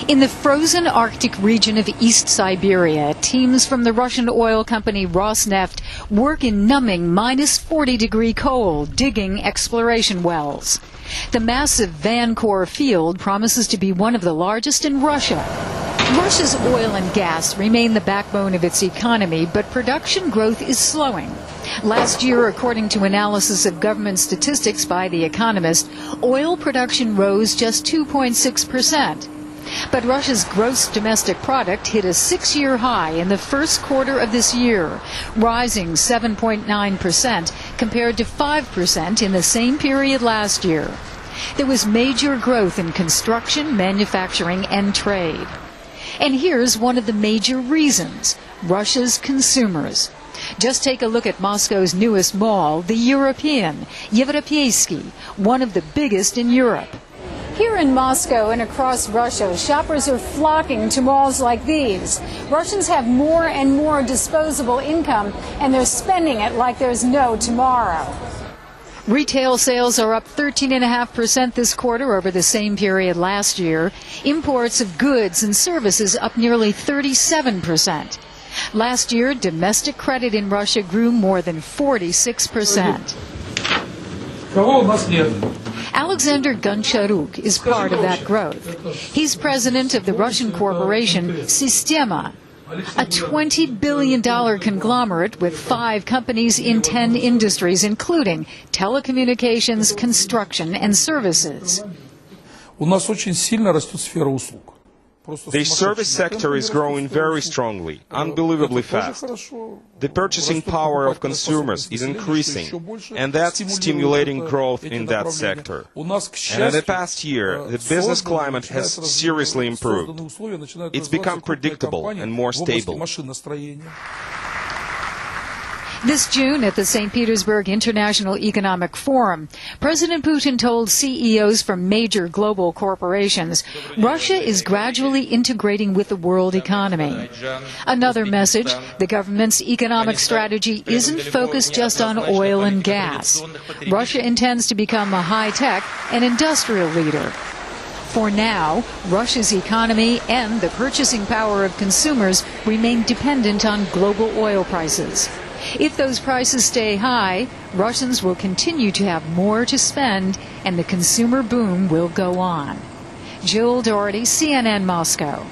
In the frozen Arctic region of East Siberia, teams from the Russian oil company Rosneft work in numbing -40-degree cold, digging exploration wells. The massive Vankor field promises to be one of the largest in Russia. Russia's oil and gas remain the backbone of its economy, but production growth is slowing. Last year, according to analysis of government statistics by The Economist, oil production rose just 2.6%. But Russia's gross domestic product hit a 6-year high in the first quarter of this year, rising 7.9% compared to 5% in the same period last year. There was major growth in construction, manufacturing, and trade. And here's one of the major reasons: Russia's consumers. Just take a look at Moscow's newest mall, the European, Европейский, one of the biggest in Europe. Here in Moscow and across Russia, shoppers are flocking to malls like these. Russians have more and more disposable income, and they're spending it like there's no tomorrow. Retail sales are up 13.5% this quarter over the same period last year. Imports of goods and services up nearly 37%. Last year, domestic credit in Russia grew more than 46%. Alexander Goncharuk is part of that growth. He's president of the Russian corporation Sistema, a $20 billion conglomerate with 5 companies in 10 industries, including telecommunications, construction, and services. The service sector is growing very strongly, unbelievably fast. The purchasing power of consumers is increasing, and that's stimulating growth in that sector. And in the past year, the business climate has seriously improved. It's become predictable and more stable. This June at the St. Petersburg International Economic Forum, President Putin told CEOs from major global corporations Russia is gradually integrating with the world economy. Another message: the government's economic strategy isn't focused just on oil and gas. Russia intends to become a high-tech and industrial leader. For now, Russia's economy and the purchasing power of consumers remain dependent on global oil prices. If those prices stay high, Russians will continue to have more to spend, and the consumer boom will go on. Jill Doherty, CNN, Moscow.